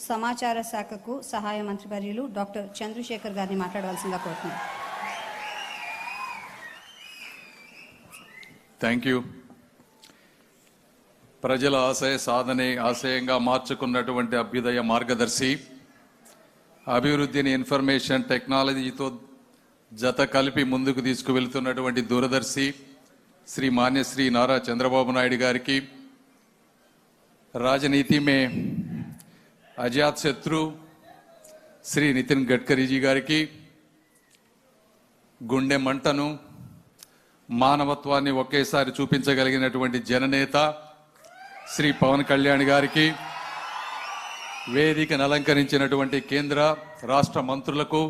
సమాచార శాఖకు సహాయ మంత్రి వర్యులు డాక్టర్ చంద్రశేఖర్ గారిని మాట్లాడవలసిందిగా కోరుతున్నాను. Thank you. ప్రజల ఆశయ సాధనే ఆశయంగా మార్చుకున్నటువంటి అభ్యుదయ మార్గదర్శి, అభివృద్ధిని ఇన్ఫర్మేషన్ టెక్నాలజీతో జత కలిపి ముందుకు తీసుకువెళ్తున్నటువంటి దూరదర్శి శ్రీ మాన్యశ్రీ నారా చంద్రబాబు నాయుడు గారికి, రాజనీతి మే అజాత్ శత్రు శ్రీ నితిన్ గడ్కరీజీ గారికి, గుండె మంటను మానవత్వాన్ని ఒకేసారి చూపించగలిగినటువంటి జననేత శ్రీ పవన్ కళ్యాణ్ గారికి, వేదికను అలంకరించినటువంటి కేంద్ర రాష్ట్ర మంత్రులకు,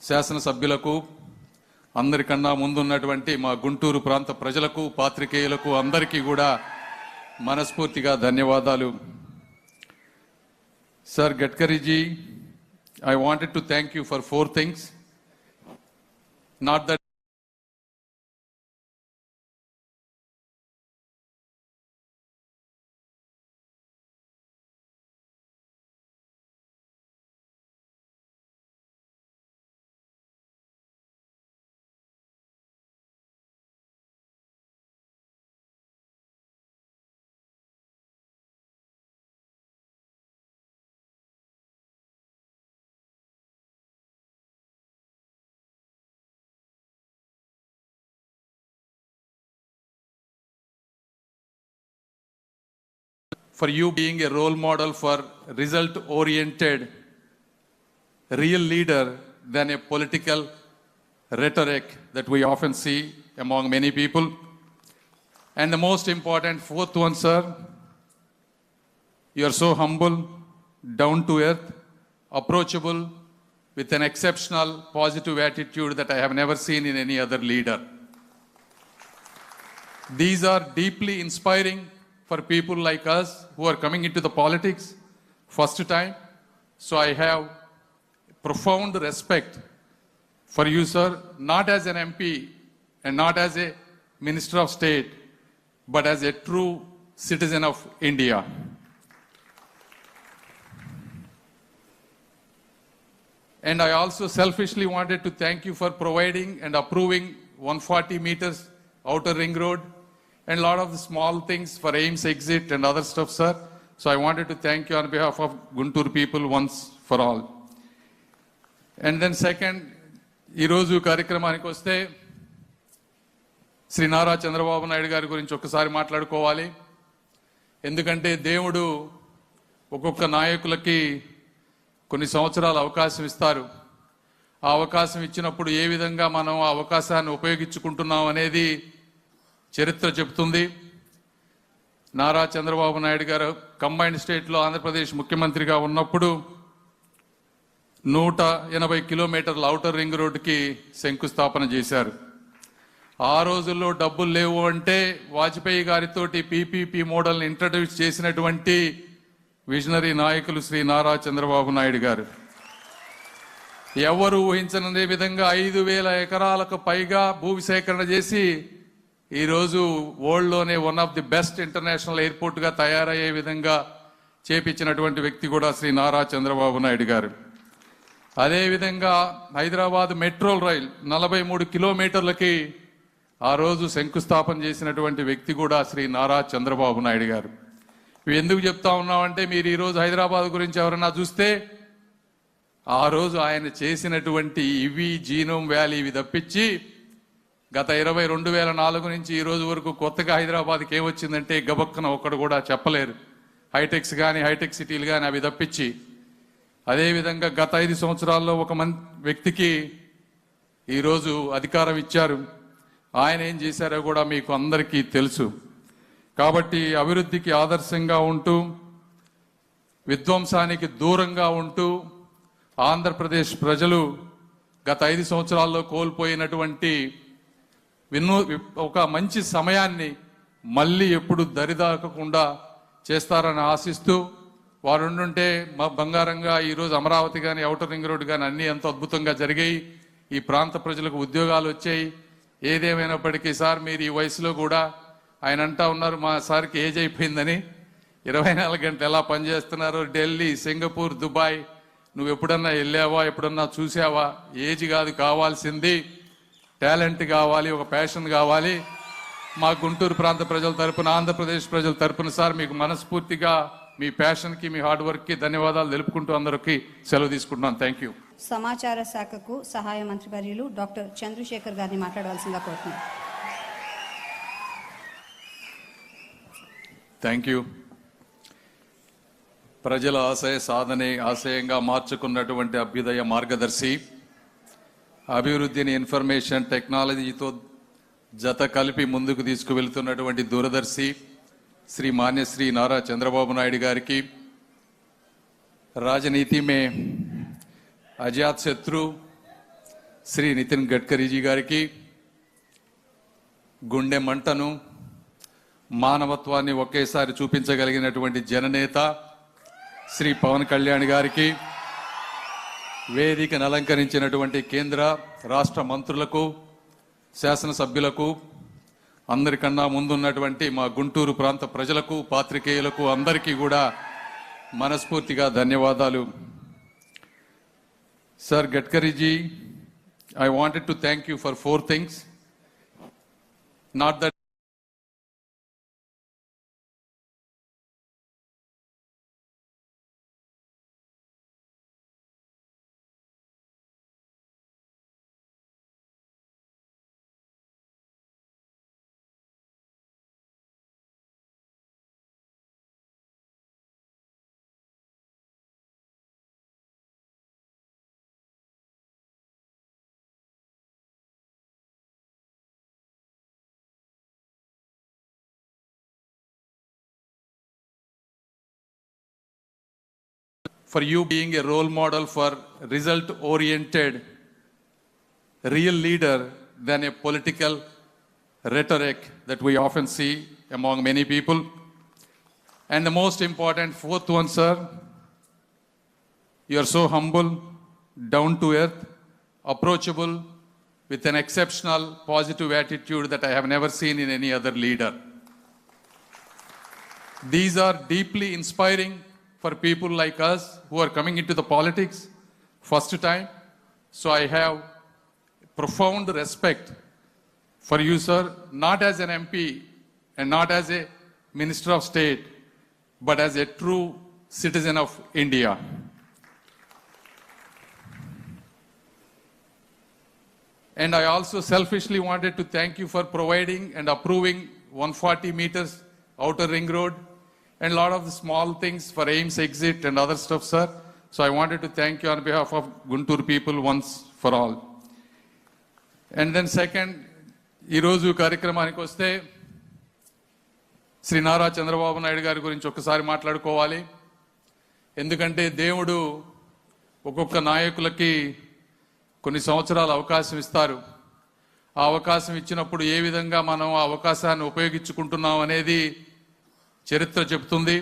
శాసనసభ్యులకు, అందరికన్నా ముందున్నటువంటి మా గుంటూరు ప్రాంత ప్రజలకు, పాత్రికేయులకు అందరికీ కూడా మనస్ఫూర్తిగా ధన్యవాదాలు. Sir Gadkari ji, I wanted to thank you for 4 things. Not that for you being a role model for result-oriented, real leader than a political rhetoric that we often see among many people. And the most important, 4th one, sir, you are so humble, down to earth, approachable, with an exceptional positive attitude that I have never seen in any other leader. These are deeply inspiring for people like us who are coming into the politics first time. So I have profound respect for you, sir, not as an MP and not as a Minister of State, but as a true citizen of India. And I also selfishly wanted to thank you for providing and approving 140 meters outer ring road and a lot of the small things for AIMS exit and other stuff, sir. So I wanted to thank you on behalf of Guntur people once for all. And then second, ఈ రోజు కార్యక్రమానికి వస్తే శ్రీ నారా చంద్రబాబు నాయుడు గారి గురించి ఒక్కసారి మాట్లాడుకోవాలి. ఎందుకంటే దేవుడు ఒక్కొక్క నాయకులకి కొన్ని సంవత్సరాలు అవకాశం ఇస్తారు. ఆ అవకాశం ఇచ్చినప్పుడు ఏ విధంగా మనం ఆ అవకాశాన్ని ఉపయోగించుకుంటున్నాం అనేది చరిత్ర చెబుతుంది. నారా చంద్రబాబు నాయుడు గారు కంబైన్డ్ స్టేట్లో ఆంధ్రప్రదేశ్ ముఖ్యమంత్రిగా ఉన్నప్పుడు 180 కిలోమీటర్ల ఔటర్ రింగ్ రోడ్డుకి శంకుస్థాపన చేశారు. ఆ రోజుల్లో డబ్బులు లేవు అంటే వాజ్పేయి గారితోటి పీపీపీ మోడల్ని ఇంట్రడ్యూస్ చేసినటువంటి విజనరీ నాయకులు శ్రీ నారా చంద్రబాబు నాయుడు గారు. ఎవరు ఊహించని విధంగా 5,000 ఎకరాలకు పైగా భూమి సేకరణ చేసి ఈరోజు వరల్డ్లోనే one of the best international ఎయిర్పోర్ట్గా తయారయ్యే విధంగా చేపించినటువంటి వ్యక్తి కూడా శ్రీ నారా చంద్రబాబు నాయుడు గారు. అదేవిధంగా హైదరాబాద్ మెట్రో రైల్ 43 కిలోమీటర్లకి ఆ రోజు శంకుస్థాపన చేసినటువంటి వ్యక్తి కూడా శ్రీ నారా చంద్రబాబు నాయుడు గారు. ఇవి ఎందుకు చెప్తా ఉన్నామంటే మీరు ఈరోజు హైదరాబాద్ గురించి ఎవరైనా చూస్తే ఆ రోజు ఆయన చేసినటువంటి ఇవి జీనోమ్ వ్యాలీ ఇవి తప్పించి గత 2004 నుంచి ఈ రోజు వరకు కొత్తగా హైదరాబాద్కి ఏమొచ్చిందంటే గబక్కన ఒక్కడు కూడా చెప్పలేరు. హైటెక్స్ కానీ హైటెక్ సిటీలు కానీ అవి తప్పించి. అదేవిధంగా గత 5 సంవత్సరాల్లో ఒక వ్యక్తికి ఈరోజు అధికారం ఇచ్చారు. ఆయన ఏం చేశారో కూడా మీకు అందరికీ తెలుసు. కాబట్టి అభివృద్ధికి ఆదర్శంగా ఉంటూ విధ్వంసానికి దూరంగా ఉంటూ ఆంధ్రప్రదేశ్ ప్రజలు గత 5 సంవత్సరాల్లో కోల్పోయినటువంటి ఒక మంచి సమయాన్ని మళ్ళీ ఎప్పుడు దరిదాకకుండా చేస్తారని ఆశిస్తూ వారుండుంటే మా బంగారంగా ఈరోజు అమరావతి కానీ ఔటర్ రింగ్ రోడ్ కానీ అన్నీ ఎంతో అద్భుతంగా జరిగాయి. ఈ ప్రాంత ప్రజలకు ఉద్యోగాలు వచ్చాయి. ఏదేమైనప్పటికీ సార్ మీరు ఈ వయసులో కూడా ఆయన అంటా ఉన్నారు మా సార్కి ఏజ్ అయిపోయిందని. 24 గంటలు ఎలా పనిచేస్తున్నారో. ఢిల్లీ, సింగపూర్, దుబాయ్ నువ్వు ఎప్పుడన్నా వెళ్ళావా, ఎప్పుడన్నా చూసావా? ఏజ్ కాదు కావాల్సింది, టాలెంట్ కావాలి, ఒక ప్యాషన్ కావాలి. మా గుంటూరు ప్రాంత ప్రజల తరపున, ఆంధ్రప్రదేశ్ ప్రజల తరపున సార్ మీకు మనస్ఫూర్తిగా మీ ప్యాషన్కి, మీ హార్డ్ వర్క్కి ధన్యవాదాలు తెలుపుకుంటూ అందరికీ సెలవు తీసుకుంటున్నాను. Thank you. సమాచార శాఖకు సహాయ మంత్రి వర్యులు డాక్టర్ చంద్రశేఖర్ గారిని మాట్లాడవలసిందిగా కోరుతున్నాను. Thank you. ప్రజల ఆశయ సాధనే ఆశయంగా మార్చుకున్నటువంటి అభ్యుదయ మార్గదర్శి, అభివృద్ధిని ఇన్ఫర్మేషన్ టెక్నాలజీతో జత కలిపి ముందుకు తీసుకువెళ్తున్నటువంటి దూరదర్శి శ్రీ మాన్యశ్రీ నారా చంద్రబాబు నాయుడు గారికి, రాజనీతి మే అజాత్ శత్రు శ్రీ నితిన్ గడ్కరీజీ గారికి, గుండె మంటను, మానవత్వాన్ని ఒకేసారి చూపించగలిగినటువంటి జననేత శ్రీ పవన్ కళ్యాణ్ గారికి, వేదికను అలంకరించినటువంటి కేంద్ర రాష్ట్ర మంత్రులకు, శాసనసభ్యులకు, అందరికన్నా ముందున్నటువంటి మా గుంటూరు ప్రాంత ప్రజలకు, పాత్రికేయులకు అందరికీ కూడా మనస్ఫూర్తిగా ధన్యవాదాలు. Sir Gadkariji, I wanted to thank you for 4 things. Not that for you being a role model for result-oriented, real leader than a political rhetoric that we often see among many people. And the most important, 4th one, sir, you are so humble, down to earth, approachable, with an exceptional positive attitude that I have never seen in any other leader. These are deeply inspiring for people like us who are coming into the politics first time. So I have profound respect for you, sir, not as an MP and not as a Minister of State, but as a true citizen of India. And I also selfishly wanted to thank you for providing and approving 140 meters outer ring road and a lot of the small things for Ames exit and other stuff, sir. So I wanted to thank you on behalf of Guntur people once for all. And then second, ఈ రోజు కార్యక్రమానికి వస్తే శ్రీ నారా చంద్రబాబు నాయుడు గారి గురించి ఒక్కసారి మాట్లాడుకోవాలి. ఎందుకంటే దేవుడు ఒక్కొక్క నాయకులకి కొన్ని సంవత్సరాలు అవకాశం ఇస్తారు. ఆ అవకాశం ఇచ్చినప్పుడు ఏ విధంగా మనం ఆ అవకాశాన్ని ఉపయోగించుకుంటున్నాం అనేది చరిత్ర చెబుతుంది.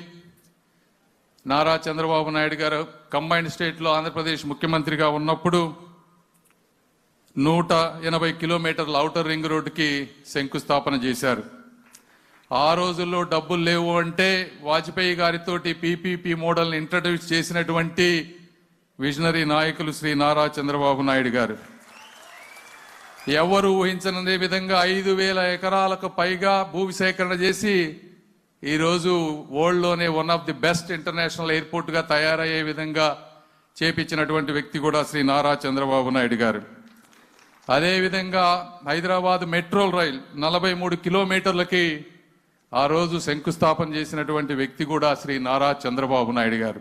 నారా చంద్రబాబు నాయుడు గారు కంబైన్డ్ స్టేట్లో ఆంధ్రప్రదేశ్ ముఖ్యమంత్రిగా ఉన్నప్పుడు 180 కిలోమీటర్ల ఔటర్ రింగ్ రోడ్డుకి శంకుస్థాపన చేశారు. ఆ రోజుల్లో డబ్బులు లేవు అంటే వాజ్పేయి గారితోటి పీపీపీ మోడల్ని ఇంట్రడ్యూస్ చేసినటువంటి విజనరీ నాయకులు శ్రీ నారా చంద్రబాబు నాయుడు గారు. ఎవరు ఊహించని విధంగా 5,000 ఎకరాలకు పైగా భూమి సేకరణ చేసి ఈరోజు వరల్డ్లోనే one of the best international ఎయిర్పోర్ట్గా తయారయ్యే విధంగా చేపించినటువంటి వ్యక్తి కూడా శ్రీ నారా చంద్రబాబు నాయుడు గారు. అదేవిధంగా హైదరాబాద్ మెట్రో రైల్ 43 కిలోమీటర్లకి ఆ రోజు శంకుస్థాపన చేసినటువంటి వ్యక్తి కూడా శ్రీ నారా చంద్రబాబు నాయుడు గారు.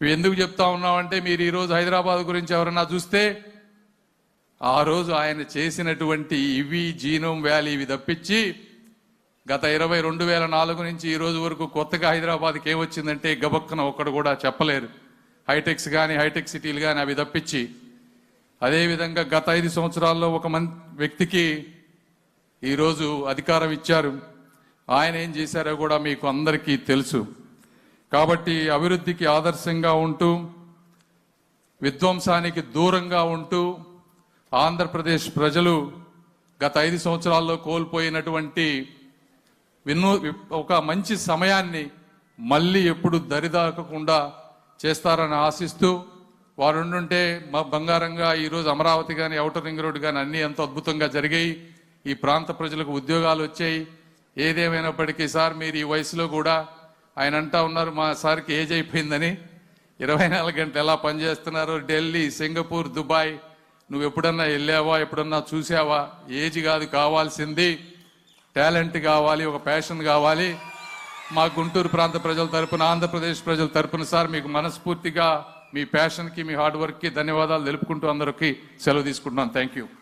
ఇవి ఎందుకు చెప్తా ఉన్నామంటే మీరు ఈరోజు హైదరాబాద్ గురించి ఎవరన్నా చూస్తే ఆ రోజు ఆయన చేసినటువంటి ఇవి జీనోమ్ వ్యాలీ ఇవి తప్పించి గత 2004 నుంచి ఈ రోజు వరకు కొత్తగా హైదరాబాద్కి ఏమొచ్చిందంటే గబక్కన ఒక్కడు కూడా చెప్పలేరు. హైటెక్స్ కానీ హైటెక్ సిటీలు కానీ అవి తప్పించి. అదేవిధంగా గత 5 సంవత్సరాల్లో ఒక వ్యక్తికి ఈరోజు అధికారం ఇచ్చారు. ఆయన ఏం చేశారో కూడా మీకు అందరికీ తెలుసు. కాబట్టి అభివృద్ధికి ఆదర్శంగా ఉంటూ విధ్వంసానికి దూరంగా ఉంటూ ఆంధ్రప్రదేశ్ ప్రజలు గత 5 సంవత్సరాల్లో కోల్పోయినటువంటి ఒక మంచి సమయాన్ని మళ్ళీ ఎప్పుడు దరిదాకకుండా చేస్తారని ఆశిస్తూ వారు ఉండుంటే మా బంగారంగా ఈరోజు అమరావతి కానీ ఔటర్ రింగ్ రోడ్డు కానీ అన్నీ ఎంతో అద్భుతంగా జరిగాయి. ఈ ప్రాంత ప్రజలకు ఉద్యోగాలు వచ్చాయి. ఏదేమైనప్పటికీ సార్ మీరు ఈ వయసులో కూడా ఆయన అంటా ఉన్నారు మా సార్కి ఏజ్ అయిపోయిందని. 24 గంటలు ఎలా పనిచేస్తున్నారు. ఢిల్లీ, సింగపూర్, దుబాయ్ నువ్వు ఎప్పుడన్నా వెళ్ళావా, ఎప్పుడన్నా చూసావా? ఏజ్ కాదు కావాల్సింది, టాలెంట్ కావాలి, ఒక ప్యాషన్ కావాలి. మా గుంటూరు ప్రాంత ప్రజల తరపున, ఆంధ్రప్రదేశ్ ప్రజల తరపున సార్ మీకు మనస్ఫూర్తిగా మీ ప్యాషన్కి, మీ హార్డ్ వర్క్కి ధన్యవాదాలు తెలుపుకుంటూ అందరికీ సెలవు తీసుకుంటున్నాను. Thank you.